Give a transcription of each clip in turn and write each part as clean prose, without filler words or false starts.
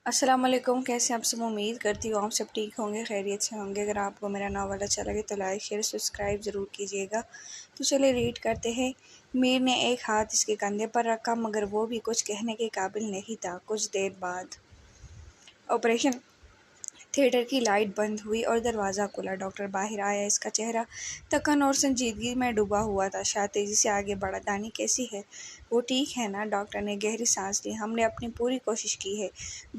السلام علیکم، کیسے ہیں آپ سب؟ امید کرتی ہوں آپ سب ٹھیک ہوں گے، خیریت سے ہوں گے۔ اگر آپ کو میرا ناول اچھا لگے تو لائک شیئر سبسکرائب ضرور کیجیے گا۔ تو چلے ریڈ کرتے ہیں۔ میر نے ایک ہاتھ اس کے کندھے پر رکھا مگر وہ بھی کچھ کہنے کے قابل نہیں تھا۔ کچھ دیر بعد آپریشن تھیٹر کی لائٹ بند ہوئی اور دروازہ کھلا۔ ڈاکٹر باہر آیا۔ اس کا چہرہ تھکن اور سنجیدگی میں ڈوبا ہوا تھا۔ شاہ تیزی سے آگے بڑھا۔ دانی کیسی ہے؟ وہ ٹھیک ہے نا؟ ڈاکٹر نے گہری سانس لی۔ ہم نے اپنی پوری کوشش کی ہے۔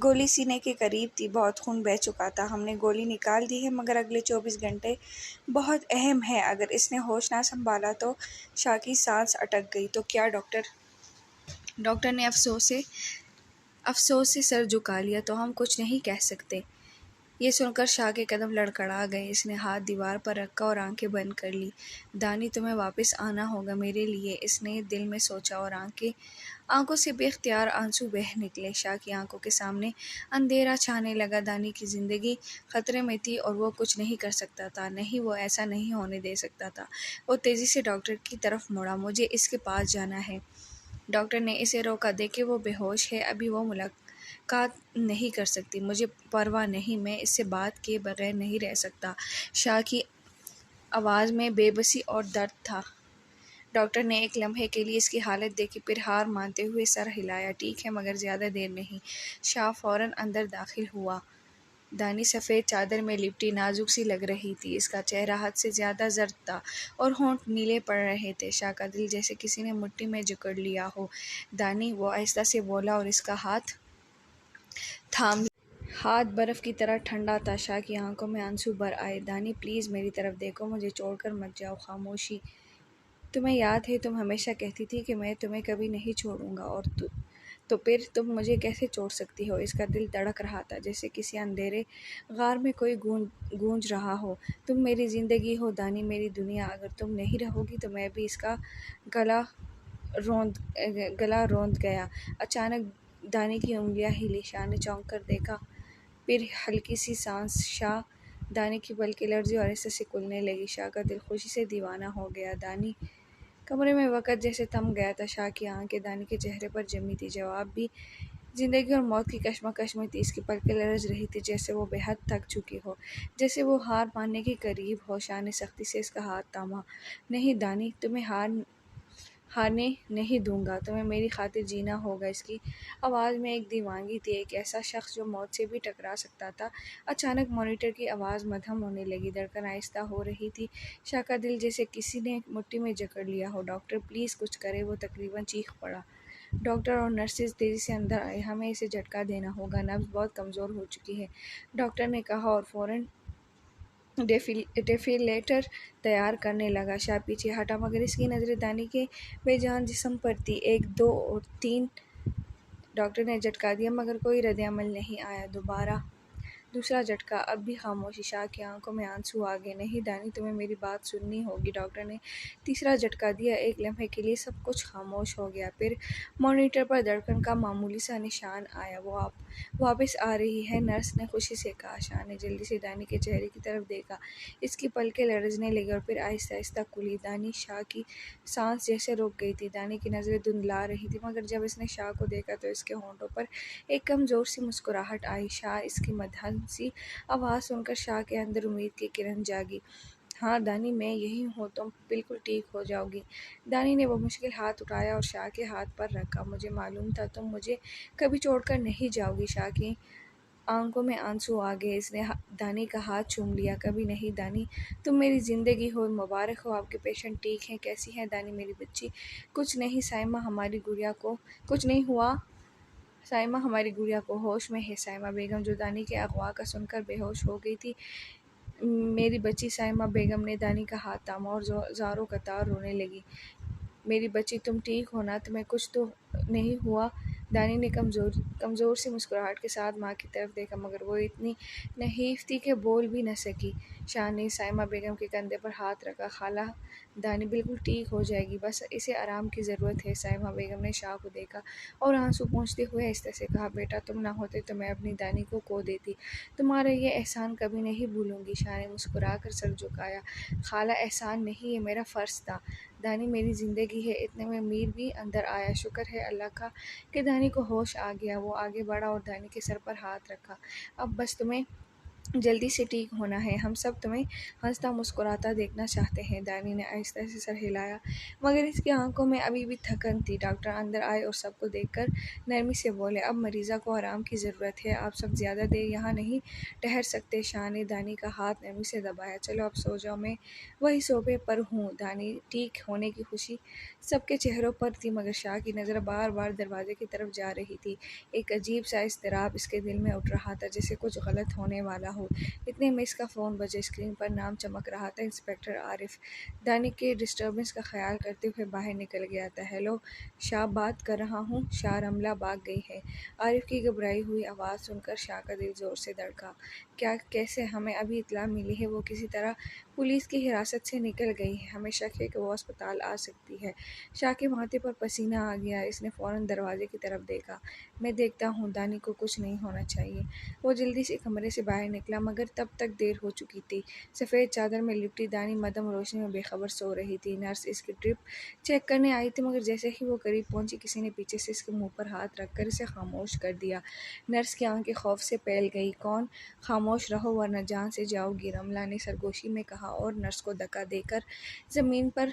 گولی سینے کے قریب تھی، بہت خون بہہ چکا تھا۔ ہم نے گولی نکال دی ہے مگر اگلے 24 گھنٹے بہت اہم ہیں۔ اگر اس نے ہوش نہ سنبھالا تو… شاہ کی سانس اٹک گئی۔ تو کیا ڈاکٹر؟ ڈاکٹر نے افسوس سے سر جھکا لیا۔ تو ہم کچھ نہیں کہہ سکتے۔ یہ سن کر شاہ کے قدم لڑکھڑا گئے۔ اس نے ہاتھ دیوار پر رکھا اور آنکھیں بند کر لی۔ دانی تمہیں واپس آنا ہوگا میرے لیے، اس نے دل میں سوچا اور آنکھوں سے بے اختیار آنسو بہہ نکلے۔ شاہ کی آنکھوں کے سامنے اندھیرا چھانے لگا۔ دانی کی زندگی خطرے میں تھی اور وہ کچھ نہیں کر سکتا تھا۔ نہیں، وہ ایسا نہیں ہونے دے سکتا تھا۔ وہ تیزی سے ڈاکٹر کی طرف مڑا۔ مجھے اس کے پاس جانا ہے۔ ڈاکٹر نے اسے روکا۔ دیکھیں وہ بے ہوش ہے، ابھی وہ ملاقات نہیں کر سکتی۔ مجھے پرواہ نہیں، میں اس سے بات کیے بغیر نہیں رہ سکتا۔ شاہ کی آواز میں بے بسی اور درد تھا۔ ڈاکٹر نے ایک لمحے کے لیے اس کی حالت دیکھی، پھر ہار مانتے ہوئے سر ہلایا۔ ٹھیک ہے مگر زیادہ دیر نہیں۔ شاہ فوراً اندر داخل ہوا۔ دانی سفید چادر میں لپٹی نازک سی لگ رہی تھی۔ اس کا چہرہ حد سے زیادہ زرد تھا اور ہونٹ نیلے پڑ رہے تھے۔ شاہ کا دل جیسے کسی نے مٹھی میں جکڑ لیا ہو۔ دانی، وہ آہستہ سے بولا اور اس کا ہاتھ تھام لیا۔ ہاتھ برف کی طرح ٹھنڈا تھا۔ شاہ کی آنکھوں میں آنسو بھر آئے۔ دانی پلیز میری طرف دیکھو، مجھے چھوڑ کر مت جاؤ۔ خاموشی۔ تمہیں یاد ہے تم ہمیشہ کہتی تھی کہ میں تمہیں کبھی نہیں چھوڑوں گا، اور تو پھر تم مجھے کیسے چھوڑ سکتی ہو؟ اس کا دل دھڑک رہا تھا جیسے کسی اندھیرے غار میں کوئی گونج رہا ہو۔ تم میری زندگی ہو دانی، میری دنیا۔ اگر تم نہیں رہو گی تو میں بھی… اس کا گلا روند گیا۔ اچانک دانی کی انگلیاں ہلی۔ شاہ نے چونک کر دیکھا، پھر ہلکی سی سانس۔ شاہ! دانی کی پلکیں لرزی اور آہستہ سے کھلنے لگی۔ شاہ کا دل خوشی سے دیوانہ ہو گیا۔ دانی! کمرے میں وقت جیسے تھم گیا تھا۔ شاہ کی آنکھیں دانی کے چہرے پر جمی تھی۔ جواب بھی زندگی اور موت کی کشمکش میں تھی۔ اس کی پلکیں لرز رہی تھیں جیسے وہ بے حد تھک چکی ہو، جیسے وہ ہار ماننے کے قریب ہو۔ شاہ نے سختی سے اس کا ہاتھ تھاما۔ نہیں دانی، تمہیں ہارنے نہیں دوں گا۔ تمہیں میری خاطر جینا ہوگا۔ اس کی آواز میں ایک دیوانگی تھی، ایک ایسا شخص جو موت سے بھی ٹکرا سکتا تھا۔ اچانک مانیٹر کی آواز مدھم ہونے لگی، دھڑکن آہستہ ہو رہی تھی۔ شاہ کا دل جیسے کسی نے مٹھی میں جکڑ لیا ہو۔ ڈاکٹر پلیز کچھ کریں، وہ تقریباً چیخ پڑا۔ ڈاکٹر اور نرسز تیزی سے اندر آئے۔ ہمیں اسے جھٹکا دینا ہوگا، نبض بہت کمزور ہو چکی ہے، ڈاکٹر نے کہا اور فوراً ڈیفیبریلیٹر تیار کرنے لگا۔ شاہ پیچھے ہٹا مگر اس کی نظریں دانی کے بے جان جسم پر تھی۔ 1 2 اور 3 ڈاکٹر نے جھٹکا دیا مگر کوئی رد عمل نہیں آیا۔ دوسرا جھٹکا۔ اب بھی خاموشی۔ شاہ کی آنکھوں میں آنسو آ گئے۔ نہیں دانی، تمہیں میری بات سننی ہوگی۔ ڈاکٹر نے تیسرا جھٹکا دیا۔ ایک لمحے کے لیے سب کچھ خاموش ہو گیا، پھر مانیٹر پر دھڑکن کا معمولی سا نشان آیا۔ وہ واپس آ رہی ہے، نرس نے خوشی سے کہا۔ شاہ نے جلدی سے دانی کے چہرے کی طرف دیکھا۔ اس کی پلکیں لرزنے لگیں اور پھر آہستہ آہستہ کھلی۔ دانی! شاہ کی سانس جیسے رک گئی تھی۔ دانی کی نظریں دھندلا رہی تھیں مگر جب اس نے شاہ کو دیکھا تو اس کے ہونٹوں پر ایک کمزور سی مسکراہٹ آئی۔ شاہ! اس کی مدھم سی آواز سن کر شاہ کے اندر امید کی کرن جاگی۔ ہاں دانی، میں یہیں ہوں، تم بالکل ٹھیک ہو جاؤ گی۔ دانی نے وہ مشکل ہاتھ اٹھایا اور شاہ کے ہاتھ پر رکھا۔ مجھے معلوم تھا تم مجھے کبھی چھوڑ کر نہیں جاؤ گی۔ شاہ کی آنکھوں میں آنسو آ گئے۔ اس نے دانی کا ہاتھ چوم لیا۔ کبھی نہیں دانی، تم میری زندگی ہو۔ مبارک ہو، آپ کے پیشنٹ ٹھیک ہیں۔ کیسی ہیں دانی میری بچی؟ کچھ نہیں سائمہ، ہماری گڑیا کو کچھ نہیں ہوا۔ سائمہ ہماری گڑیا کو ہوش میں ہے۔ سائمہ بیگم، جو دانی کے اغوا کا سن کر بے ہوش ہو گئی تھی، میری بچی۔ سائمہ بیگم نے دانی کا ہاتھ تھاما اور زاروں قطار رونے لگی۔ میری بچی، تم ٹھیک ہو نا؟ تمہیں کچھ تو نہیں ہوا؟ دانی نے کمزور سی مسکراہٹ کے ساتھ ماں کی طرف دیکھا مگر وہ اتنی نحیف تھی کہ بول بھی نہ سکی۔ شاہ نے سائمہ بیگم کے کندھے پر ہاتھ رکھا۔ خالہ، دانی بالکل ٹھیک ہو جائے گی، بس اسے آرام کی ضرورت ہے۔ سائمہ بیگم نے شاہ کو دیکھا اور آنسو پونچھتے ہوئے آہستہ سے کہا، بیٹا تم نہ ہوتے تو میں اپنی دانی کو کھو دیتی۔ تمہارا یہ احسان کبھی نہیں بھولوں گی۔ شاہ نے مسکرا کر سر جھکایا۔ خالہ، احسان نہیں، یہ میرا فرض تھا۔ دانی میری زندگی ہے۔ اتنے میں میر بھی اندر آیا۔ شکر ہے اللہ کا کہ دانی کو ہوش آ گیا۔ وہ آگے بڑھا اور دانی کے سر پر ہاتھ رکھا۔ اب بس تمہیں جلدی سے ٹھیک ہونا ہے، ہم سب تمہیں ہنستا مسکراتا دیکھنا چاہتے ہیں۔ دانی نے آہستہ سے سر ہلایا مگر اس کی آنکھوں میں ابھی بھی تھکن تھی۔ ڈاکٹر اندر آئے اور سب کو دیکھ کر نرمی سے بولے، اب مریضہ کو آرام کی ضرورت ہے، آپ سب زیادہ دیر یہاں نہیں ٹھہر سکتے۔ شاہ نے دانی کا ہاتھ نرمی سے دبایا۔ چلو اب سو جاؤ، میں وہی صوبے پر ہوں۔ دانی ٹھیک ہونے کی خوشی سب کے چہروں پر تھی مگر شاہ کی نظر بار بار دروازے کی طرف جا رہی تھی۔ ایک عجیب سا اضطراب اس کے دل میں اٹھ رہا تھا جیسے کچھ غلط ہونے والا ہو۔ اتنے میں اس کا فون بجا۔ اسکرین پر نام چمک رہا تھا، انسپکٹر عارف۔ دانی کے ڈسٹربنس کا خیال کرتے ہوئے باہر نکل گیا تھا۔ ہیلو شاہ بات کر رہا ہوں۔ شاہ رملہ بھاگ گئی ہے؟ عارف کی گھبرائی ہوئی آواز سن کر شاہ کا دل زور سے دھڑکا۔ کیا کیسے؟ ہمیں ابھی اطلاع ملی ہے وہ کسی طرح پولیس کی حراست سے نکل گئی ہے، ہمیں شک ہے کہ وہ اسپتال آ سکتی ہے۔ شاہ کے ماتھے پر پسینہ آ گیا۔ اس نے فوراً دروازے کی طرف دیکھا۔ میں دیکھتا ہوں، دانی کو کچھ نہیں ہونا چاہیے۔ وہ جلدی سے کمرے سے باہر نکلا مگر تب تک دیر ہو چکی تھی۔ سفید چادر میں لپٹی دانی مدھم روشنی میں بے خبر سو رہی تھی۔ نرس اس کی ڈرپ چیک کرنے آئی تھی مگر جیسے ہی وہ قریب پہنچی کسی نے پیچھے سے اس کے منہ پر ہاتھ رکھ کر اسے خاموش کر دیا۔ نرس کی آنکھیں خوف سے پھیل گئیں۔ کون؟ خاموش رہو ورنہ جان سے جاؤ گی، رملہ نے سرگوشی میں کہا اور نرس کو دھکا دے کر زمین پر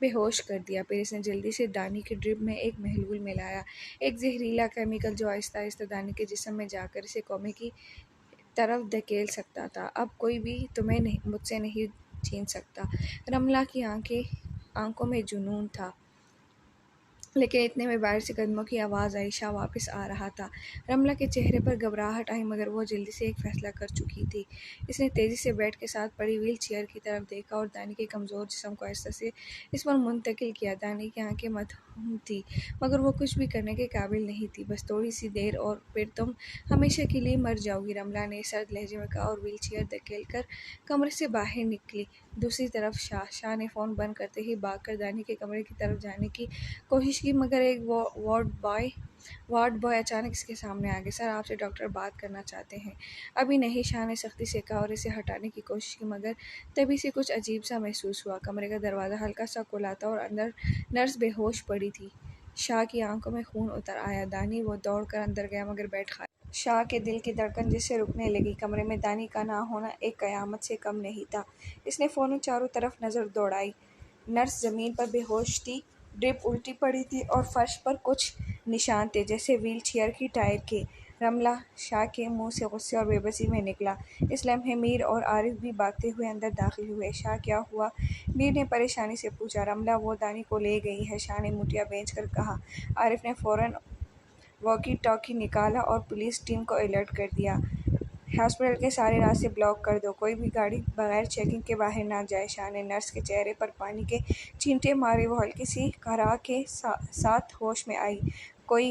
بے ہوش کر دیا۔ پھر اس نے جلدی سے دانی کی ڈرپ میں ایک محلول ملایا، ایک زہریلا کیمیکل جو آہستہ آہستہ دانی کے جسم میں جا کر اسے کومے کی طرف دھکیل سکتا تھا۔ اب کوئی بھی تمہیں مجھ سے نہیں چھین سکتا۔ رملہ کی آنکھوں میں جنون تھا لیکن اتنے میں باہر سے قدموں کی آواز آئی۔ شاہ واپس آ رہا تھا۔ رملہ کے چہرے پر گھبراہٹ آئی مگر وہ جلدی سے ایک فیصلہ کر چکی تھی۔ اس نے تیزی سے بیڈ کے ساتھ پڑی وہیل چیئر کی طرف دیکھا اور دانی کے کمزور جسم کو آہستہ سے اس پر منتقل کیا۔ دانی کی آنکھیں مدھم تھیں مگر وہ کچھ بھی کرنے کے قابل نہیں تھی۔ بس تھوڑی سی دیر اور پھر تم ہمیشہ کے لیے مر جاؤ گی، رملہ نے سرد لہجے میں کہا اور وہیل چیئر دھکیل کر کمرے سے باہر نکلی۔ دوسری طرف شاہ نے فون بند کرتے ہی بھاگ کر دانی کے کمرے کی طرف جانے کی کوشش کی مگر ایک وارڈ بوائے اچانک اس کے سامنے آ گیا۔ سر آپ سے ڈاکٹر بات کرنا چاہتے ہیں۔ ابھی نہیں، شاہ نے سختی سے کہا اور اسے ہٹانے کی کوشش کی مگر تبھی سے کچھ عجیب سا محسوس ہوا۔ کمرے کا دروازہ ہلکا سا کھلا تھا اور اندر نرس بے ہوش پڑی تھی۔ شاہ کی آنکھوں میں خون اتر آیا۔ دانی وہ دوڑ کر اندر گیا مگر بیڈ خالی۔ شاہ کے دل کی دھڑکن جس سے رکنے لگی۔ کمرے میں دانی کا نہ ہونا ایک قیامت سے کم نہیں تھا۔ اس نے فوراً چاروں طرف نظر دوڑائی۔ نرس زمین پر بے ہوش تھی، ڈرپ الٹی پڑی تھی اور فرش پر کچھ نشان تھے جیسے وہیل چیئر کی ٹائر کے۔ رملہ شاہ کے منہ سے غصے اور بے بسی میں نکلا۔ اس لمحے میر اور عارف بھی بھاگتے ہوئے اندر داخل ہوئے۔ شاہ کیا ہوا؟ میر نے پریشانی سے پوچھا۔ رملہ وہ دانی کو لے گئی ہے، شاہ نے مٹیاں بھینچ کر کہا۔ عارف نے فوراً واکی ٹاکی نکالا اور پولیس ٹیم کو الرٹ کر دیا۔ ہاسپٹل کے سارے راستے بلاک کر دو، کوئی بھی گاڑی بغیر چیکنگ کے باہر نہ جائے۔ شاہ نے نرس کے چہرے پر پانی کے چھینٹے مارے۔ وہ ہلکی سی خراش کے ساتھ ہوش میں آئی۔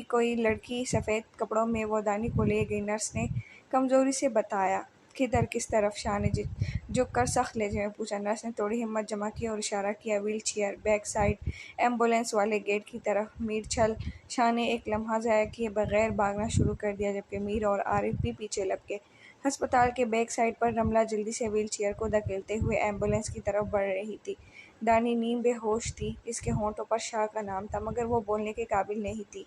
کوئی لڑکی سفید کپڑوں میں وہ دانی کو لے گئی، نرس نے کمزوری سے بتایا۔ کدھر؟ کس طرف؟ شاہ نے جھک کر سخت لہجے میں پوچھا۔ نرس نے تھوڑی ہمت جمع کی اور اشارہ کیا، wheelchair, back side, ambulance والے گیٹ کی طرف۔ میر چل۔ شاہ نے ایک لمحہ ضائع کیے بغیر بھاگنا شروع کر دیا جبکہ میر اور عارف بھی پیچھے لپکے۔ ہسپتال کے بیک سائیڈ پر رملہ جلدی سے وہیل چیئر کو دھکیلتے ہوئے ایمبولینس کی طرف بڑھ رہی تھی۔ دانی نیم بے ہوش تھی۔ اس کے ہونٹوں پر شاہ کا نام تھا مگر وہ بولنے کے قابل نہیں تھی۔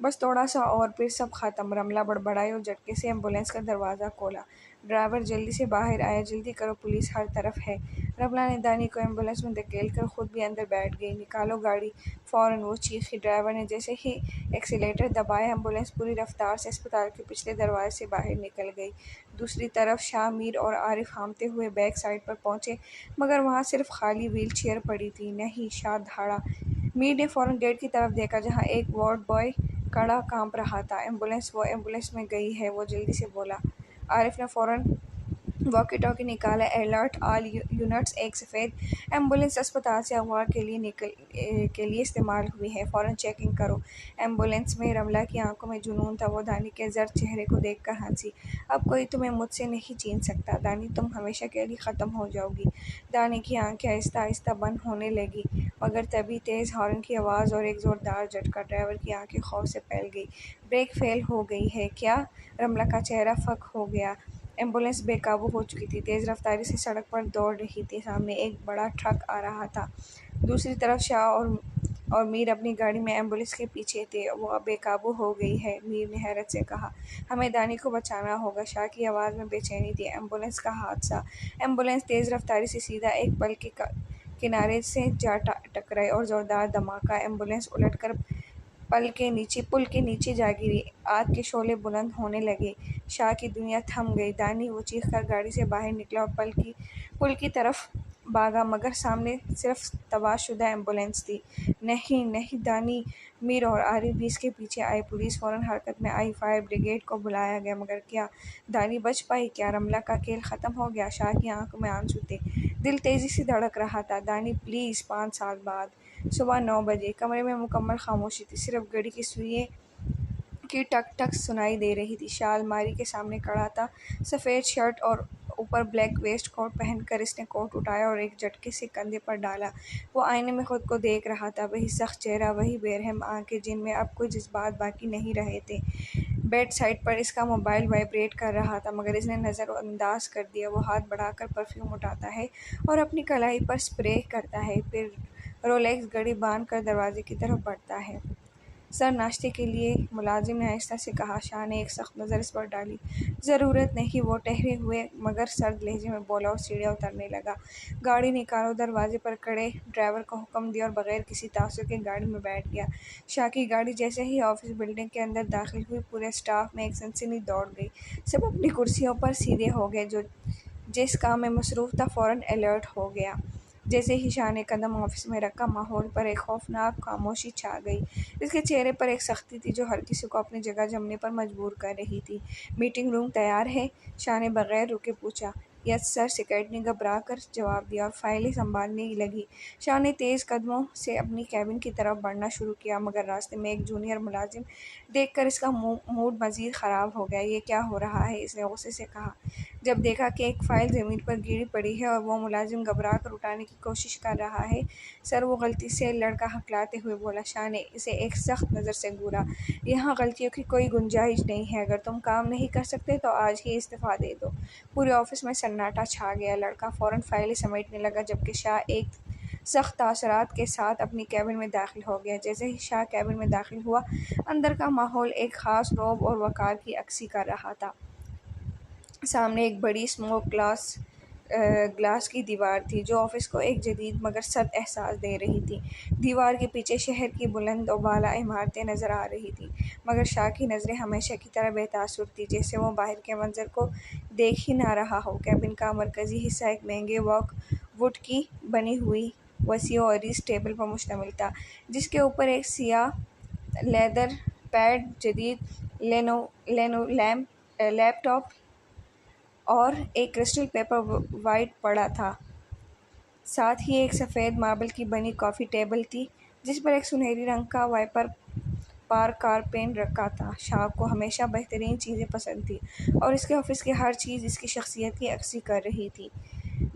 بس تھوڑا سا اور پھر سب ختم، رملہ بڑبڑائی اور جھٹکے سے ایمبولینس کا دروازہ کھولا۔ ڈرائیور جلدی سے باہر آیا۔ جلدی کرو، پولیس ہر طرف ہے۔ رملہ نے دانی کو ایمبولینس میں دھکیل کر خود بھی اندر بیٹھ گئی۔ نکالو گاڑی فوراً، وہ چیخی۔ ڈرائیور نے جیسے ہی ایکسیلیٹر دبایا ایمبولینس پوری رفتار سے اسپتال کے پچھلے دروازے سے باہر نکل گئی۔ دوسری طرف شاہ، میر اور عارف ہانپتے ہوئے بیک سائیڈ پر پہنچے مگر وہاں صرف خالی وہیل چیئر پڑی تھی۔ نہیں! شاہ دہاڑا۔ میر نے فوراً گیٹ کی طرف دیکھا جہاں ایک وارڈ بوائے کھڑا کانپ رہا تھا۔ ایمبولینس، وہ ایمبولینس میں گئی ہے، وہ جلدی سے بولا۔ عارف نے فوراً واکی ٹاکی نکالا۔ الرٹ آل یونٹس، ایک سفید ایمبولینس اسپتال سے اغوا کے لیے استعمال ہوئی ہے، فوراً چیکنگ کرو۔ ایمبولینس میں رملہ کی آنکھوں میں جنون تھا۔ وہ دانی کے زرد چہرے کو دیکھ کر ہنسی۔ اب کوئی تمہیں مجھ سے نہیں چھین سکتا دانی، تم ہمیشہ کے لیے ختم ہو جاؤ گی۔ دانی کی آنکھیں آہستہ آہستہ بند ہونے لگیں مگر تبھی تیز ہارن کی آواز اور ایک زوردار جھٹکا۔ ڈرائیور کی آنکھیں خوف سے پھیل گئیں۔ بریک فیل ہو گئی ہے کیا؟ رملہ کا چہرہ فک ہو گیا۔ ایمبولینس بے قابو ہو چکی تھی، تیز رفتاری سے سڑک پر دوڑ رہی تھی۔ سامنے ایک بڑا ٹرک آ رہا تھا۔ دوسری طرف شاہ اور میر اپنی گاڑی میں ایمبولینس کے پیچھے تھے۔ وہ بے قابو ہو گئی ہے، میر نے حیرت سے کہا۔ ہمیں دانی کو بچانا ہوگا، شاہ کی آواز میں بے چینی تھی۔ ایمبولینس کا حادثہ۔ ایمبولینس تیز رفتاری سے سیدھا ایک پل کے کنارے سے جا ٹکرائی اور زوردار دھماکہ۔ ایمبولینس الٹ کر پل کے نیچے جا گری۔ آگ کے شعلے بلند ہونے لگے۔ شاہ کی دنیا تھم گئی۔ دانی، وہ چیخ کر گاڑی سے باہر نکلا اور پل کی طرف بھاگا، مگر سامنے صرف تباہ شدہ ایمبولینس تھی۔ نہیں نہیں دانی! میر اور عارف بھی اس کے پیچھے آئے۔ پولیس فوراً حرکت میں آئی۔ فائر بریگیڈ کو بلایا گیا، مگر کیا دانی بچ پائی؟ کیا رملہ کا کھیل ختم ہو گیا؟ شاہ کی آنکھوں میں آنسو تھے، دل تیزی سے دھڑک رہا تھا۔ دانی پلیز! 5 سال بعد صبح 9 بجے کمرے میں مکمل خاموشی تھی، صرف گھڑی کی سوئیوں کی ٹک ٹک سنائی دے رہی تھی۔ شاہ الماری کے سامنے کھڑا تھا، سفید شرٹ اور اوپر بلیک ویسٹ کوٹ پہن کر۔ اس نے کوٹ اٹھایا اور ایک جھٹکے سے کندھے پر ڈالا۔ وہ آئینے میں خود کو دیکھ رہا تھا، وہی سخت چہرہ، وہی بے رحم آنکھیں جن میں اب کوئی جذبات باقی نہیں رہے تھے۔ بیڈ سائڈ پر اس کا موبائل وائبریٹ کر رہا تھا، مگر اس نے نظر انداز کر دیا۔ وہ ہاتھ بڑھا کر پرفیوم اٹھاتا ہے اور اپنی کلائی پر اسپرے کرتا ہے، پھر رولیکس گھڑی باندھ کر دروازے کی طرف بڑھتا ہے۔ سر، ناشتے کے لیے؟ ملازم نے آہستہ سے کہا۔ شاہ نے ایک سخت نظر اس پر ڈالی۔ ضرورت نہیں، وہ ٹھہرے ہوئے مگر سرد لہجے میں بولا اور سیڑھیاں اترنے لگا۔ گاڑی نکالو، دروازے پر کھڑے ڈرائیور کو حکم دیا اور بغیر کسی تاثر کے گاڑی میں بیٹھ گیا۔ شاہ کی گاڑی جیسے ہی آفس بلڈنگ کے اندر داخل ہوئی، پورے اسٹاف میں ایک سنسنی دوڑ گئی۔ سب اپنی کرسیوں پر سیدھے ہو گئے۔ جو جس کام میں مصروف تھا فوراً الرٹ ہو گیا۔ جیسے ہی شاہ نے قدم آفس میں رکھا، ماحول پر ایک خوفناک خاموشی چھا گئی۔ اس کے چہرے پر ایک سختی تھی جو ہر کسی کو اپنی جگہ جمنے پر مجبور کر رہی تھی۔ میٹنگ روم تیار ہے؟ شاہ نے بغیر رکے پوچھا۔ یس سر، سیکرٹری نے گھبرا کر جواب دیا اور فائلیں سنبھالنے لگی۔ شاہ نے تیز قدموں سے اپنی کیبن کی طرف بڑھنا شروع کیا، مگر راستے میں ایک جونیئر ملازم دیکھ کر اس کا موڈ مزید خراب ہو گیا۔ یہ کیا ہو رہا ہے؟ اس نے غصے سے کہا۔ جب دیکھا کہ ایک فائل زمین پر گری پڑی ہے اور وہ ملازم گھبرا کر اٹھانے کی کوشش کر رہا ہے۔ سر، وہ غلطی سے، لڑکا ہکلاتے ہوئے بولا۔ شاہ نے اسے ایک سخت نظر سے گھورا۔ یہاں غلطیوں کی کوئی گنجائش نہیں ہے، اگر تم کام نہیں کر سکتے تو آج ہی استعفیٰ دے دو۔ پورے آفس میں سناٹا چھا گیا۔ لڑکا فوراً فائلیں سمیٹنے لگا، جبکہ شاہ ایک سخت تاثرات کے ساتھ اپنی کیبن میں داخل ہو گیا۔ جیسے ہی شاہ کیبن میں داخل ہوا، اندر کا ماحول ایک خاص رعب اور وقار کی عکاسی کر رہا تھا۔ سامنے ایک بڑی اسموک گلاس کی دیوار تھی جو آفس کو ایک جدید مگر سرد احساس دے رہی تھی۔ دیوار کے پیچھے شہر کی بلند و بالا عمارتیں نظر آ رہی تھیں، مگر شاہ کی نظریں ہمیشہ کی طرح بے تاثر تھیں، جیسے وہ باہر کے منظر کو دیکھ ہی نہ رہا ہو۔ کیبن کا مرکزی حصہ ایک مہنگے ووڈ کی بنی ہوئی وسیع و عریض ٹیبل پر مشتمل تھا، جس کے اوپر ایک سیاہ لیدر پیڈ، جدید لیپ ٹاپ اور ایک کرسٹل پیپر وائٹ پڑا تھا۔ ساتھ ہی ایک سفید ماربل کی بنی کافی ٹیبل تھی، جس پر ایک سنہری رنگ کا وائپر پار پین رکھا تھا۔ شاہ کو ہمیشہ بہترین چیزیں پسند تھیں اور اس کے آفس کی ہر چیز اس کی شخصیت کی عکاسی کر رہی تھی۔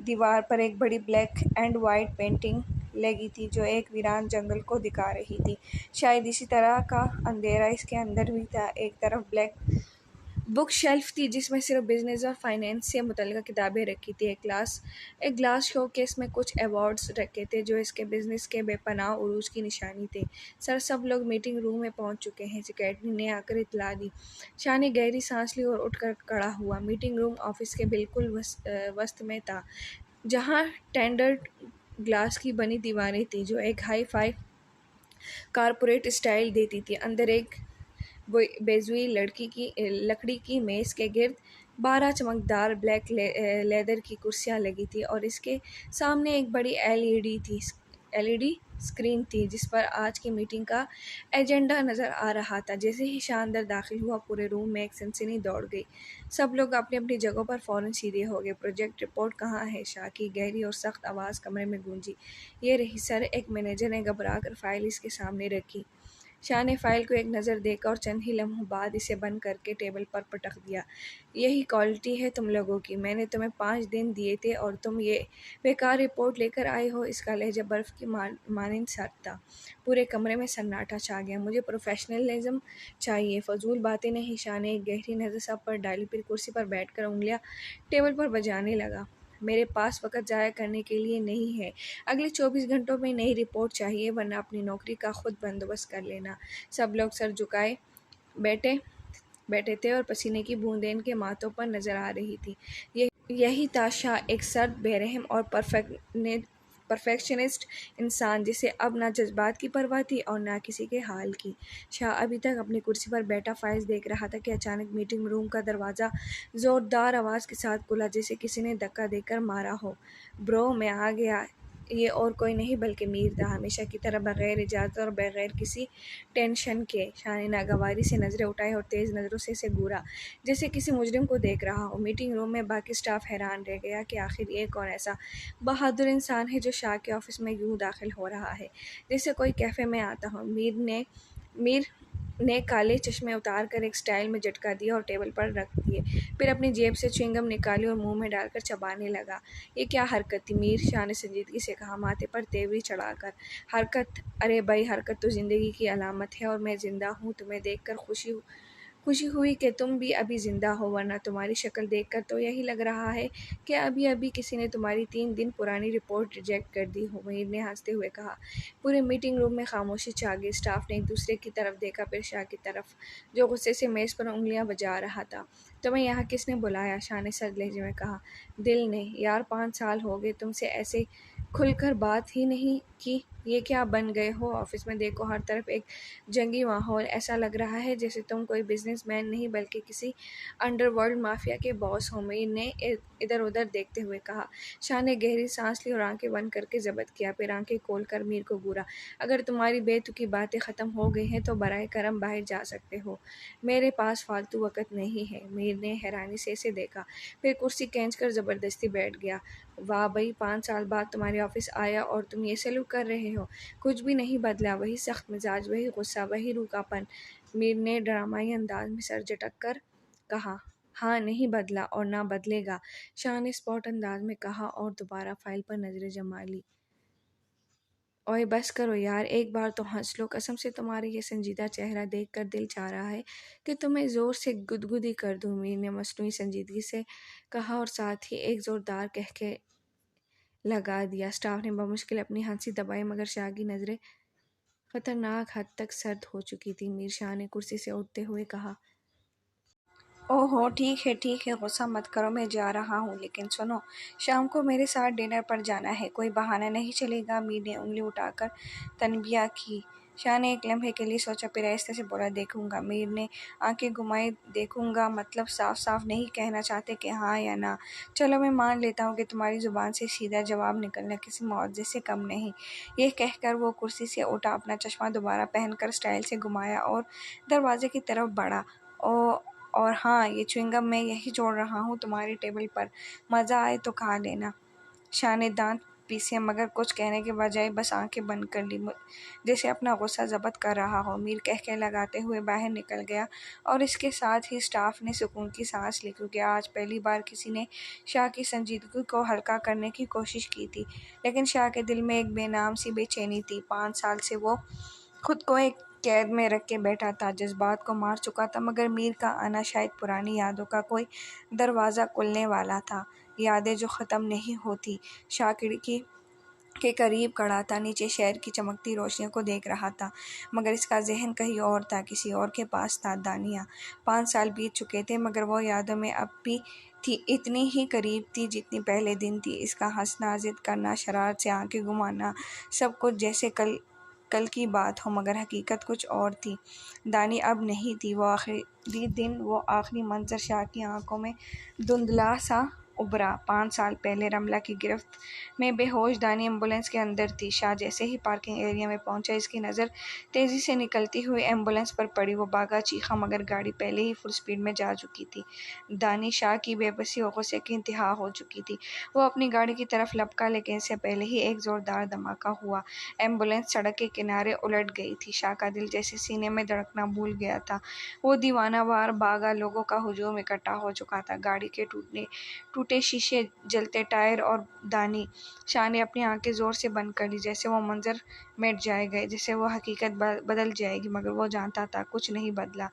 دیوار پر ایک بڑی بلیک اینڈ وائٹ پینٹنگ لگی تھی جو ایک ویران جنگل کو دکھا رہی تھی۔ شاید اسی طرح کا اندھیرا اس کے اندر بھی تھا۔ ایک طرف بلیک بک شیلف تھی جس میں صرف بزنس اور فائنینس سے متعلقہ کتابیں رکھی تھیں۔ ایک گلاس شو کیس میں کچھ ایوارڈز رکھے تھے جو اس کے بزنس کے بے پناہ عروج کی نشانی تھے۔ سر، سب لوگ میٹنگ روم میں پہنچ چکے ہیں، سیکرٹری نے آ کر اطلاع دی۔ شاہ نے گہری سانس لی اور اٹھ کر کھڑا ہوا۔ میٹنگ روم آفس کے بالکل وسط میں تھا، جہاں ٹینڈرڈ گلاس کی بنی دیواریں تھیں جو ایک ہائی فائی کارپوریٹ اسٹائل دیتی تھیں۔ اندر ایک بیضوئی لکڑی کی میز کے گرد 12 چمکدار بلیک لیدر کی کرسیاں لگی تھیں اور اس کے سامنے ایک بڑی ایل ای ڈی اسکرین تھی جس پر آج کی میٹنگ کا ایجنڈا نظر آ رہا تھا۔ جیسے ہی شاہ اندر داخل ہوا، پورے روم میں ایک سنسنی دوڑ گئی۔ سب لوگ اپنی اپنی جگہوں پر فوراً سیدھے ہو گئے۔ پروجیکٹ رپورٹ کہاں ہے؟ شاہ کی گہری اور سخت آواز کمرے میں گونجی۔ یہ رہی سر، ایک مینیجر نے گھبرا کر فائل اس کے سامنے رکھی۔ شاہ نے فائل کو ایک نظر دیکھا اور چند ہی لمحوں بعد اسے بند کر کے ٹیبل پر پٹک دیا۔ یہی کوالٹی ہے تم لوگوں کی؟ میں نے تمہیں 5 دن دیے تھے اور تم یہ بیکار رپورٹ لے کر آئے ہو؟ اس کا لہجہ برف کی مانند سرد تھا۔ پورے کمرے میں سناٹا چھا گیا۔ مجھے پروفیشنلزم چاہیے، فضول باتیں نہیں۔ شاہ نے ایک گہری نظر سب پر ڈالی، پھر کرسی پر بیٹھ کر انگلیاں ٹیبل پر بجانے لگا۔ میرے پاس وقت ضائع کرنے کے لیے نہیں ہے۔ اگلے 24 گھنٹوں میں نئی رپورٹ چاہیے ورنہ اپنی نوکری کا خود بندوبست کر لینا۔ سب لوگ سر جھکائے بیٹھے تھے اور پسینے کی بوندیں ان کے ماتھوں پر نظر آ رہی تھی۔ یہی تھا شاہ، ایک سرد، بے رحم اور پرفیکشنسٹ انسان جسے اب نہ جذبات کی پرواہ تھی اور نہ کسی کے حال کی۔ شاہ ابھی تک اپنی کرسی پر بیٹھا فائلز دیکھ رہا تھا کہ اچانک میٹنگ روم کا دروازہ زوردار آواز کے ساتھ کھلا، جیسے کسی نے دھکا دے کر مارا ہو۔ برو، میں آ گیا۔ یہ اور کوئی نہیں بلکہ میر تھا، ہمیشہ کی طرح بغیر اجازت اور بغیر کسی ٹینشن کے۔ شاہ نے ناگواری سے نظریں اٹھائیں اور تیز نظروں سے اسے گھورا، جیسے کسی مجرم کو دیکھ رہا ہو۔ میٹنگ روم میں باقی اسٹاف حیران رہ گیا کہ آخر یہ کون ایسا بہادر انسان ہے جو شاہ کے آفس میں یوں داخل ہو رہا ہے جیسے کوئی کیفے میں آتا ہو۔ میر نے کالے چشمے اتار کر ایک سٹائل میں جھٹکا دیا اور ٹیبل پر رکھ دیے، پھر اپنی جیب سے چیونگم نکالی اور منہ میں ڈال کر چبانے لگا۔ یہ کیا حرکت تھی میر؟ شاہ نے سنجیدگی سے کہا، ماتھے پر تیوری چڑھا کر۔ حرکت؟ ارے بھائی، حرکت تو زندگی کی علامت ہے اور میں زندہ ہوں۔ تمہیں دیکھ کر خوشی ہوئی کہ تم بھی ابھی زندہ ہو، ورنہ تمہاری شکل دیکھ کر تو یہی لگ رہا ہے کہ ابھی کسی نے تمہاری 3 دن پرانی رپورٹ ریجیکٹ کر دی ہو، میر نے ہنستے ہوئے کہا۔ پورے میٹنگ روم میں خاموشی چھا گئی۔ اسٹاف نے ایک دوسرے کی طرف دیکھا، پھر شاہ کی طرف جو غصے سے میز پر انگلیاں بجا رہا تھا۔ تمہیں یہاں کس نے بلایا؟ شاہ نے سرد لہجے میں کہا۔ دل نے۔ یار 5 سال ہو گئے تم سے ایسے کھل کر بات ہی نہیں کی۔ یہ کیا بن گئے ہو؟ آفس میں دیکھو، ہر طرف ایک جنگی ماحول، ایسا لگ رہا ہے جیسے تم کوئی بزنس مین نہیں بلکہ کسی انڈر ورلڈ مافیا کے باس ہو، میر نے ادھر ادھر دیکھتے ہوئے کہا۔ شاہ نے گہری سانس لی اور آنکھیں بند کر کے ضبط کیا، پھر آنکھیں کھول کر میر کو گھورا۔ اگر تمہاری بے تکی باتیں ختم ہو گئی ہیں تو براہ کرم باہر جا سکتے ہو، میرے پاس فالتو وقت نہیں ہے۔ میر نے حیرانی سے اسے دیکھا، پھر کرسی کھینچ کر زبردستی بیٹھ گیا۔ واہ بھئی، 5 سال بعد تمہارے آفس آیا اور تم یہ سلوک کر رہے ہو؟ کچھ بھی نہیں بدلا، وہی سخت مزاج، وہی غصہ، وہی روکھا پن، میر نے ڈرامائی انداز میں سر جھٹک کر کہا۔ ہاں، نہیں بدلا اور نہ بدلے گا، شاہ نے اسپاٹ انداز میں کہا اور دوبارہ فائل پر نظریں جما لی۔ اوئے بس کرو یار، ایک بار تو ہنس لو، قسم سے تمہارا یہ سنجیدہ چہرہ دیکھ کر دل چاہ رہا ہے کہ تمہیں زور سے گدگدی کر دوں، میر نے مصنوعی سنجیدگی سے کہا اور ساتھ ہی ایک زوردار قہقہہ لگا دیا۔ اسٹاف نے بمشکل اپنی ہنسی دبائی مگر شاہ کی نظریں خطرناک حد تک سرد ہو چکی تھیں۔ میر، شاہ نے کرسی سے اٹھتے ہوئے کہا۔ اوہو، ٹھیک ہے، غصہ مت کرو، میں جا رہا ہوں، لیکن سنو، شام کو میرے ساتھ ڈنر پر جانا ہے، کوئی بہانہ نہیں چلے گا۔ میر نے انگلی اٹھا کر تنبیہ کی۔ شاہ نے ایک لمحے کے لیے سوچا، پھر آہستہ سے بولا، دیکھوں گا۔ میر نے آنکھیں گھمائیں۔ دیکھوں گا مطلب صاف نہیں کہنا چاہتے کہ ہاں یا نہ؟ چلو میں مان لیتا ہوں کہ تمہاری زبان سے سیدھا جواب نکلنا کسی معجزے سے کم نہیں۔ یہ کہہ کر وہ کرسی سے اٹھا، اپنا چشمہ دوبارہ پہن کر اسٹائل سے گھمایا اور دروازے کی طرف بڑھا۔ اور ہاں، یہ چیونگم میں یہی چھوڑ رہا ہوں تمہاری ٹیبل پر، مزہ آئے تو کھا لینا۔ شاہ نے دانت پیسے مگر کچھ کہنے کے بجائے بس آنکھیں بند کر لی، جیسے اپنا غصہ ضبط کر رہا ہو۔ میر قہقہے لگاتے ہوئے باہر نکل گیا اور اس کے ساتھ ہی اسٹاف نے سکون کی سانس لی، کیونکہ آج پہلی بار کسی نے شاہ کی سنجیدگی کو ہلکا کرنے کی کوشش کی تھی۔ لیکن شاہ کے دل میں ایک بے نام سی بے چینی تھی۔ 5 سال سے وہ خود کو ایک قید میں رکھ کے بیٹھا تھا، جذبات کو مار چکا تھا، مگر میر کا آنا شاید پرانی یادوں کا کوئی دروازہ کھولنے والا تھا، یادیں جو ختم نہیں ہوتی۔ شاہ کھڑکی کے قریب کھڑا تھا، نیچے شہر کی چمکتی روشنیوں کو دیکھ رہا تھا، مگر اس کا ذہن کہیں اور تھا، کسی اور کے پاس تھا۔ دانیہ۔ 5 سال بیت چکے تھے مگر وہ یادوں میں اب بھی تھی، اتنی ہی قریب تھی جتنی پہلے دن تھی۔ اس کا ہنسنا، ضد کرنا، شرارت سے آنکھیں گھمانا، سب کچھ جیسے کل کی بات ہو، مگر حقیقت کچھ اور تھی۔ دانی اب نہیں تھی۔ وہ آخری دن، وہ آخری منظر شاہ کی آنکھوں میں دھندلا سا ابھرا۔ 5 سال پہلے رملہ کی گرفت میں بے ہوش دانی ایمبولینس کے اندر تھی۔ شاہ جیسے ہی پارکنگ ایریا میں پہنچا، اس کی نظر تیزی سے نکلتی ہوئی ایمبولینس پر پڑی۔ وہ بھاگا، چیخا، مگر گاڑی پہلے ہی فل سپیڈ میں جا چکی تھی۔ دانی۔ شاہ کی بے بسی اور غصے کی انتہا ہو چکی تھی۔ وہ اپنی گاڑی کی طرف لپکا، لیکن اس سے پہلے ہی ایک زوردار دھماکہ ہوا۔ ایمبولینس سڑک کے کنارے الٹ گئی تھی۔ شاہ کا دل جیسے سینے میں دھڑکنا بھول گیا تھا۔ وہ دیوانہ وار بھاگا، لوگوں کا ہجوم اکٹھا ہو چکا تھا، گاڑی کے ٹوٹے ٹوٹے شیشے، جلتے ٹائر اور دانی۔ شاہ نے اپنی آنکھیں زور سے بند کر لی، جیسے وہ منظر مٹ جائے گا، جیسے وہ حقیقت بدل جائے گی، مگر وہ جانتا تھا کچھ نہیں بدلا۔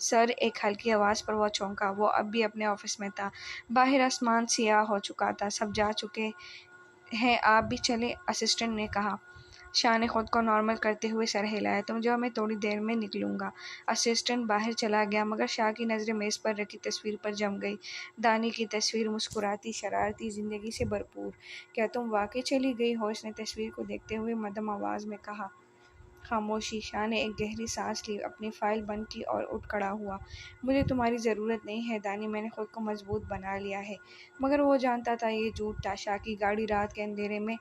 سر، ایک ہلکی آواز پر وہ چونکا۔ وہ اب بھی اپنے آفس میں تھا۔ باہر آسمان سیاہ ہو چکا تھا۔ سب جا چکے ہیں، آپ بھی چلیں، اسسٹنٹ نے کہا۔ شاہ نے خود کو نارمل کرتے ہوئے سر ہلایا۔ تم جاؤ، میں تھوڑی دیر میں نکلوں گا۔ اسسٹنٹ باہر چلا گیا، مگر شاہ کی نظریں میز پر رکھی تصویر پر جم گئی۔ دانی کی تصویر، مسکراتی، شرارتی، زندگی سے بھرپور۔ کیا تم واقعی چلی گئی ہو؟ اس نے تصویر کو دیکھتے ہوئے مدھم آواز میں کہا۔ خاموشی۔ شاہ نے ایک گہری سانس لی، اپنی فائل بند کی اور اٹھ کھڑا ہوا۔ مجھے تمہاری ضرورت نہیں ہے دانی، میں نے خود کو مضبوط بنا لیا ہے۔ مگر وہ جانتا تھا یہ جھوٹ تھا۔ شاہ کی گاڑی رات کے اندھیرے میں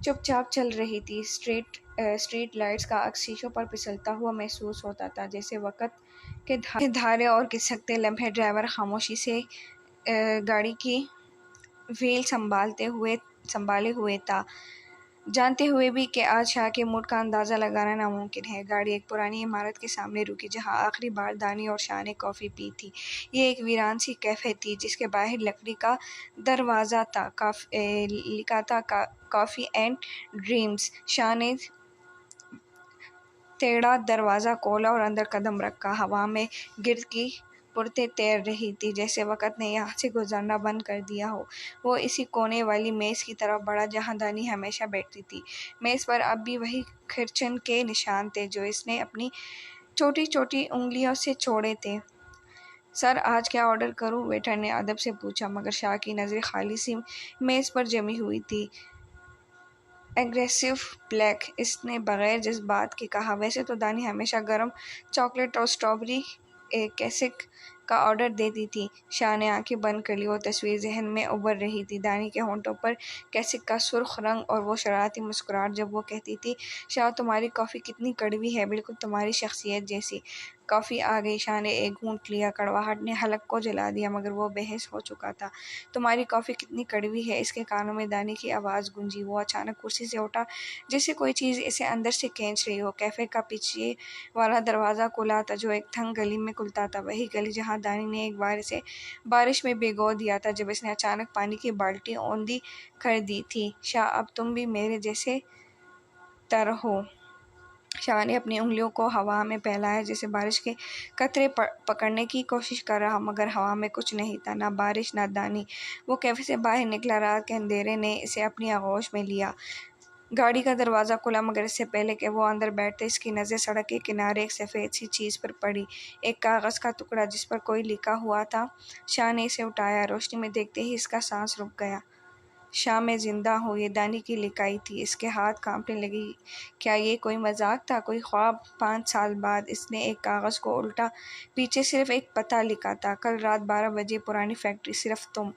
چپ چاپ چل رہی تھی۔ اسٹریٹ لائٹس کا عکس شیشوں پر پھسلتا ہوا محسوس ہوتا تھا، جیسے وقت کے دھارے اور کھسکتے لمحے۔ ڈرائیور خاموشی سے گاڑی کی وہیل سنبھالے ہوئے تھا، جانتے ہوئے بھی کہ آج شاہ کے موڈ کا اندازہ لگانا ناممکن ہے۔ گاڑی ایک پرانی عمارت کے سامنے رکی، جہاں آخری بار دانی اور شاہ نے کافی پی تھی۔ یہ ایک ویران سی کیفے تھی، جس کے باہر لکڑی کا دروازہ تھا، لکھا تھا کافی اینڈ ڈریمز۔ شاہ نے ٹیڑھا دروازہ کھولا اور اندر قدم رکھا۔ ہوا میں گرد کی پرتیں تیر رہی تھیں، جیسے وقت نے یہاں سے گزرنا بند کر دیا ہو۔ وہ اسی کونے والی میز کی طرف بڑھا جہاں دانی ہمیشہ بیٹھتی تھی۔ میز پر اب بھی وہی کھرچن کے نشان تھے جو اس نے اپنی چھوٹی چھوٹی انگلیوں سے چھوڑے تھے۔ سر، آج کیا آرڈر کروں؟ ویٹر نے ادب سے پوچھا، مگر شاہ کی نظریں خالی سی میز پر جمی ہوئی تھیں۔ اگریسو بلیک، اس نے بغیر جذبات کے کہا۔ ویسے تو دانی ہمیشہ گرم چاکلیٹ اور اسٹرابیری کیسک کا آرڈر دیتی تھی۔ شاہ نے آنکھیں بند کر لی۔ وہ تصویر ذہن میں ابھر رہی تھی، دانی کے ہونٹوں پر کیسک کا سرخ رنگ اور وہ شرارتی مسکراہٹ جب وہ کہتی تھی، شاہ تمہاری کافی کتنی کڑوی ہے، بالکل تمہاری شخصیت جیسی۔ کافی آ گئی۔ شاہ نے ایک گھونٹ لیا۔ کڑواہٹ نے حلق کو جلا دیا، مگر وہ بے حس ہو چکا تھا۔ تمہاری کافی کتنی کڑوی ہے، اس کے کانوں میں دانی کی آواز گونجی۔ وہ اچانک کرسی سے اٹھا، جیسے کوئی چیز اسے اندر سے کھینچ رہی ہو۔ کیفے کا پیچھے والا دروازہ کھلا تھا، جو ایک تنگ گلی میں کھلتا تھا، وہی گلی جہاں دانی نے ایک بار اسے بارش میں بھگو دیا تھا جب اس نے اچانک پانی کی بالٹی اوندھی کر دی تھی۔ شاہ، اب تم بھی میرے جیسے تر ہو۔ شاہ نے اپنی انگلیوں کو ہوا میں پھیلایا، جیسے بارش کے قطرے پکڑنے کی کوشش کر رہا، مگر ہوا میں کچھ نہیں تھا، نہ بارش، نہ دانی۔ وہ کیفے سے باہر نکلا۔ رات کے اندھیرے نے اسے اپنی آغوش میں لیا۔ گاڑی کا دروازہ کھلا، مگر اس سے پہلے کہ وہ اندر بیٹھتے، اس کی نظر سڑک کے کنارے ایک سفید سی چیز پر پڑی، ایک کاغذ کا ٹکڑا جس پر کوئی لکھا ہوا تھا۔ شاہ نے اسے اٹھایا۔ روشنی میں دیکھتے ہی اس کا سانس رک گیا۔ شاہ، میں زندہ ہوں، یہ دانی کی لکھائی تھی۔ اس کے ہاتھ کانپنے لگے۔ کیا یہ کوئی مذاق تھا، کوئی خواب؟ 5 سال بعد۔ اس نے ایک کاغذ کو الٹا۔ پیچھے صرف ایک پتہ لکھا تھا، کل رات 12 بجے، پرانی فیکٹری، صرف تم۔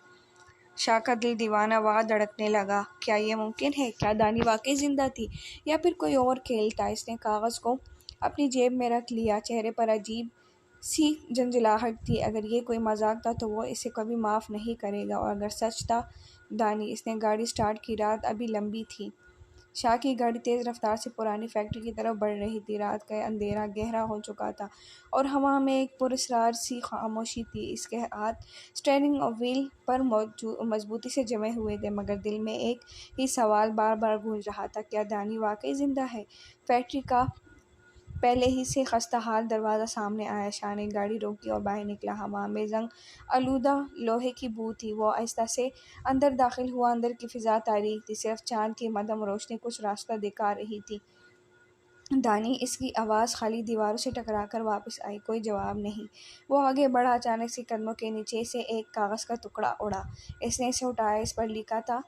شاہ کا دل دیوانہ وار دھڑکنے لگا۔ کیا یہ ممکن ہے؟ کیا دانی واقعی زندہ تھی، یا پھر کوئی اور کھیل تھا؟ اس نے کاغذ کو اپنی جیب میں رکھ لیا۔ چہرے پر عجیب سی جھنجھلاہٹ تھی۔ اگر یہ کوئی مذاق تھا تو وہ اسے کبھی معاف نہیں کرے گا، اور اگر سچ تھا، دانی۔ اس نے گاڑی سٹارٹ کی۔ رات ابھی لمبی تھی۔ شاہ کی گاڑی تیز رفتار سے پرانی فیکٹری کی طرف بڑھ رہی تھی۔ رات کا اندھیرا گہرا ہو چکا تھا، اور ہوا میں ایک پراسرار سی خاموشی تھی۔ اس کے ہاتھ اسٹیئرنگ وہیل پر مضبوطی سے جمے ہوئے تھے، مگر دل میں ایک ہی سوال بار بار گونج رہا تھا، کیا دانی واقعی زندہ ہے؟ فیکٹری کا پہلے ہی سے خستہ حال دروازہ سامنے آیا۔ شاہ نے گاڑی روکی اور باہر نکلا۔ ہوا میں زنگ آلودہ لوہے کی بو تھی۔ وہ آہستہ سے اندر داخل ہوا۔ اندر کی فضا تاریک تھی، صرف چاند کی مدھم روشنی کچھ راستہ دکھا رہی تھی۔ دانی، اس کی آواز خالی دیواروں سے ٹکرا کر واپس آئی۔ کوئی جواب نہیں۔ وہ آگے بڑھا۔ اچانک سے قدموں کے نیچے سے ایک کاغذ کا ٹکڑا اڑا۔ اس نے اسے اٹھایا۔ اس پر لکھا تھا،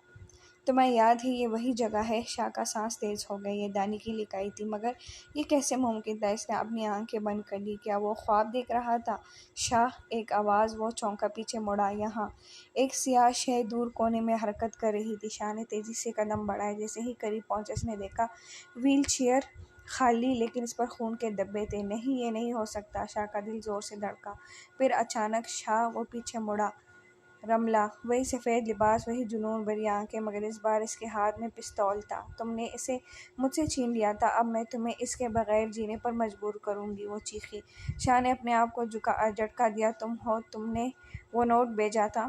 تمہیں یاد ہے یہ وہی جگہ ہے؟ شاہ کا سانس تیز ہو گئی۔ یہ دانی کی لکھائی تھی، مگر یہ کیسے ممکن تھا؟ اس نے اپنی آنکھیں بند کر لی۔ کیا وہ خواب دیکھ رہا تھا؟ شاہ، ایک آواز۔ وہ چونکا، پیچھے مڑا۔ یہاں ایک سیاہ شے دور کونے میں حرکت کر رہی تھی۔ شاہ نے تیزی سے قدم بڑھائے۔ جیسے ہی قریب پہنچا، اس نے دیکھا وہیل چیئر خالی، لیکن اس پر خون کے دھبے تھے۔ نہیں، یہ نہیں ہو سکتا۔ شاہ کا دل زور سے دھڑکا۔ پھر اچانک، شاہ، وہ پیچھے مڑا۔ رملہ، وہی سفید لباس، وہی جنون بھری آنکھیں، مگر اس بار اس کے ہاتھ میں پستول تھا۔ تم نے اسے مجھ سے چھین لیا تھا، اب میں تمہیں اس کے بغیر جینے پر مجبور کروں گی، وہ چیخی۔ شاہ نے اپنے آپ کو جھٹکا دیا۔ تم ہو، تم نے وہ نوٹ بھیجا تھا۔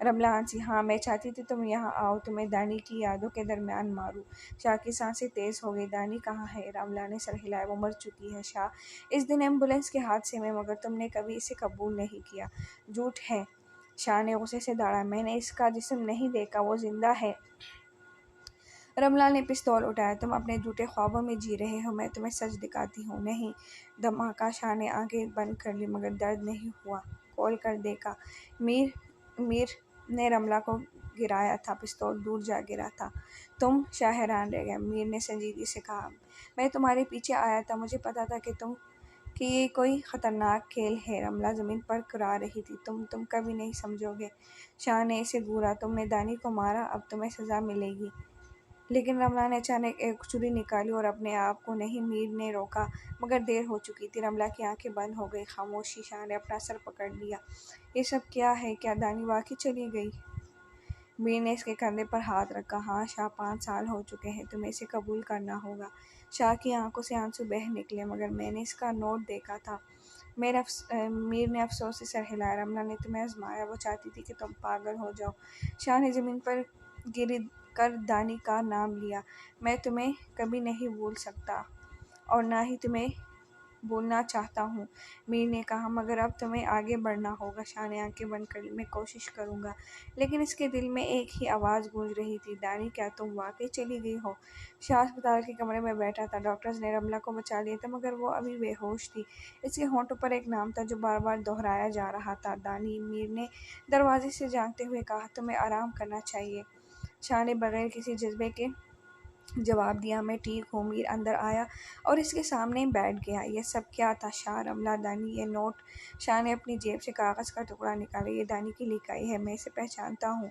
رملہ ہنسی، ہاں میں چاہتی تھی تم یہاں آؤ، تمہیں دانی کی یادوں کے درمیان ماروں۔ شاہ کی سانسیں تیز ہو گئی۔ دانی کہاں ہے؟ رملہ نے سر ہلایا، وہ مر چکی ہے شاہ، اس دن ایمبولینس کے حادثے میں، مگر تم نے کبھی اسے قبول نہیں کیا۔ جھوٹ ہے، شاہ نے غصے سے داڑا، میں نے اس کا جسم نہیں دیکھا، وہ زندہ ہے۔ رملہ نے پستول اٹھایا، تم اپنے جھوٹے خوابوں میں جی رہے ہو، میں تمہیں سچ دکھاتی ہوں۔ نہیں، دھماکہ۔ شاہ نے آنکھیں بند کر لی، مگر درد نہیں ہوا۔ کھول کر دیکھا، میر نے رملہ کو گرایا تھا، پستول دور جا گرا تھا۔ تم؟ شاہ حیران رہ گیا۔ میر نے سنجیدگی سے کہا، میں تمہارے پیچھے آیا تھا، مجھے پتا تھا کہ یہ کوئی خطرناک کھیل ہے۔ رملہ زمین پر کرا رہی تھی، تم کبھی نہیں سمجھو گے۔ شاہ نے اسے گھورا، تم نے دانی کو مارا، اب تمہیں سزا ملے گی۔ لیکن رملہ نے اچانک ایک چھری نکالی اور اپنے آپ کو نہیں، میر نے روکا، مگر دیر ہو چکی تھی۔ رملہ کی آنکھیں بند ہو گئی۔ خاموشی۔ شاہ نے اپنا سر پکڑ لیا۔ یہ سب کیا ہے؟ کیا دانی واقعی چلی گئی؟ میر نے اس کے کندھے پر ہاتھ رکھا۔ ہاں شاہ، 5 سال ہو چکے ہیں، تمہیں اسے قبول کرنا ہوگا۔ شاہ کی آنکھوں سے آنسو بہہ نکلے، مگر میں نے اس کا نوٹ دیکھا تھا۔ میر نے افسوس سے سر ہلایا، رملہ نے تمہیں آزمایا، وہ چاہتی تھی کہ تم پاگل ہو جاؤ۔ شاہ نے زمین پر گر کر دانی کا نام لیا، میں تمہیں کبھی نہیں بھول سکتا اور نہ ہی تمہیں بھولنا چاہتا ہوں، میر نے کہا، مگر اب تمہیں آگے بڑھنا ہوگا۔ شاہ نے آنکھیں بند کر لی، میں کوشش کروں گا۔ لیکن اس کے دل میں ایک ہی آواز گونج رہی تھی، دانی کیا تم واقعی چلی گئی ہو؟ شاہ اسپتال کے کمرے میں بیٹھا تھا، ڈاکٹرز نے رملہ کو بچا لیا تھا، مگر وہ ابھی بے ہوش تھی۔ اس کے ہونٹوں پر ایک نام تھا جو بار بار دہرایا جا رہا تھا، دانی۔ میر نے دروازے سے جھانکتے ہوئے کہا، تمہیں آرام کرنا چاہیے۔ شاہ نے بغیر کسی جذبے کے جواب دیا، میں ٹھیک ہوں۔ میر اندر آیا اور اس کے سامنے بیٹھ گیا۔ یہ سب کیا تھا؟ شاہ، رملہ، دانی، یہ نوٹ۔ شاہ نے اپنی جیب سے کاغذ کا ٹکڑا نکالا، یہ دانی کی لکھائی ہے، میں اسے پہچانتا ہوں۔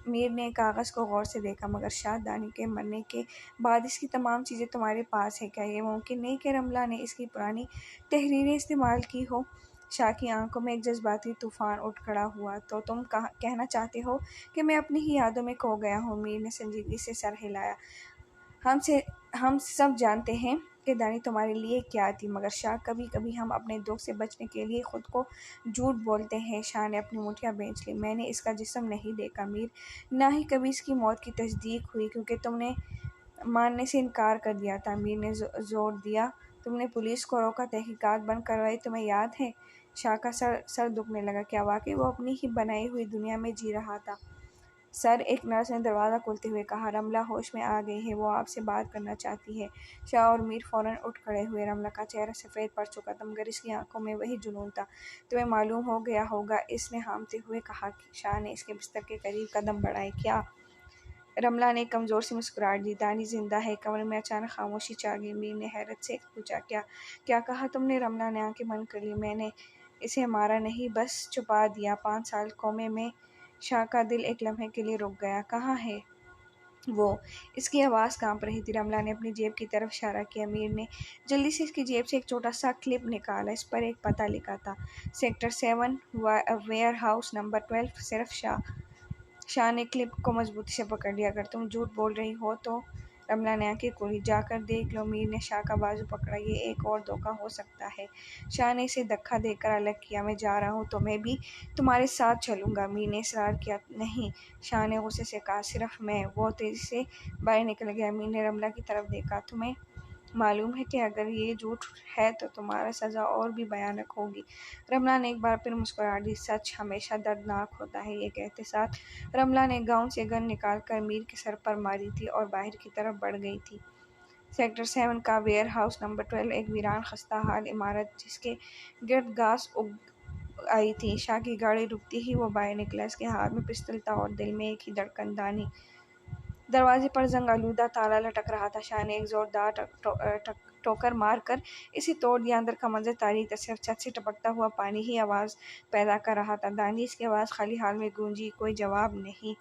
میر نے کاغذ کو غور سے دیکھا، مگر شاہ، دانی کے مرنے کے بعد اس کی تمام چیزیں تمہارے پاس ہیں، کیا یہ ممکن نہیں کہ رملہ نے اس کی پرانی تحریریں استعمال کی ہوں؟ شاہ کی آنکھوں میں ایک جذباتی طوفان اٹھ کھڑا ہوا، تو تم کہنا چاہتے ہو کہ میں اپنی ہی یادوں میں کھو گیا ہوں؟ میر نے سنجیدگی سے سر ہلایا، ہم سب جانتے ہیں کہ دانی تمہارے لیے کیا تھی، مگر شاہ، کبھی کبھی ہم اپنے دکھ سے بچنے کے لیے خود کو جھوٹ بولتے ہیں۔ شاہ نے اپنی مٹھیاں بھینچ لی، میں نے اس کا جسم نہیں دیکھا میر، نہ ہی کبھی اس کی موت کی تصدیق ہوئی، کیونکہ تم نے ماننے سے انکار کر دیا تھا۔ میر نے زور دیا، تم نے پولیس کو روکا، تحقیقات بند کروائی، تمہیں یاد ہے؟ شاہ کا سر دکھنے لگا، کیا واقعی وہ اپنی ہی بنائی ہوئی دنیا میں جی رہا تھا؟ سر، ایک نرس نے دروازہ کھولتے ہوئے کہا، رملہ ہوش میں آ گئی ہے، وہ آپ سے بات کرنا چاہتی ہے۔ شاہ اور میر فوراً اٹھ کھڑے ہوئے۔ رملہ کا چہرہ سفید پڑ چکا تھا، مگر اس کی آنکھوں میں وہی جنون تھا۔ تمہیں معلوم ہو گیا ہوگا، اس نے ہانپتے ہوئے کہا۔ شاہ نے اس کے بستر کے قریب قدم بڑھائے۔ کیا؟ رملہ نے ایک کمزور سی مسکراہٹ دی، دانی زندہ ہے۔ کمرے میں اچانک خاموشی چھا گئی۔ میر نے حیرت سے پوچھا، کیا کہا تم نے؟ رملہ نے آنکھیں بند کر لی، میں نے اسے مارا نہیں، بس چھپا دیا۔ 5 سال کومے میں۔ شاہ کا دل ایک لمحے کے لیے رک گیا۔ کہاں ہے وہ؟ اس کی آواز کانپ رہی تھی۔ رملہ نے اپنی جیب کی طرف اشارہ کیا۔ میر نے جلدی سے اس کی جیب سے ایک چھوٹا سا کلپ نکالا، اس پر ایک پتہ لکھا تھا، سیکٹر 7 ویئر ہاؤس نمبر 12۔ صرف شاہ نے کلپ کو مضبوطی سے پکڑ لیا، اگر تم جھوٹ بول رہی ہو تو؟ رملہ نے آنکھیں کھولی، جا کر دیکھ لو۔ میر نے شاہ کا بازو پکڑا، یہ ایک اور دھوکہ ہو سکتا ہے۔ شاہ نے اسے دھکا دے کر الگ کیا، میں جا رہا ہوں تو میں بھی تمہارے ساتھ چلوں گا۔ میر نے اصرار کیا، نہیں۔ شاہ نے غصے سے کہا، صرف میں۔ وہ تیزی سے باہر نکل گیا۔ میر نے رملہ کی طرف دیکھا، تمہیں معلوم ہے کہ اگر یہ جھوٹ ہے تو تمہاری سزا اور بھی بھیانک ہوگی۔ رملہ نے ایک بار پھر مسکراہٹ دی، سچ ہمیشہ دردناک ہوتا ہے۔ یہ کہتے ساتھ رملہ نے گاؤن سے گن نکال کر میر کے سر پر ماری تھی اور باہر کی طرف بڑھ گئی تھی۔ سیکٹر 7 کا ویئر ہاؤس نمبر 12 ایک ویران خستہ حال عمارت جس کے گرد گھاس اگ آئی تھی۔ شاہ کی گاڑی رکتی ہی وہ باہر نکلا، اس کے ہاتھ میں پستول تھا اور دل میں ایک ہی دھڑکن، دانی۔ دروازے پر زنگ آلودہ تالا لٹک رہا تھا۔ شاہ نے ایک زوردار ٹھوکر مار کر اسے توڑ دیا۔ اندر کا منظر تاریک تھا، صرف چھت سے ٹپکتا ہوا پانی ہی آواز پیدا کر رہا تھا، دانی۔ اس کی آواز خالی ہال میں گونجی، کوئی جواب نہیں۔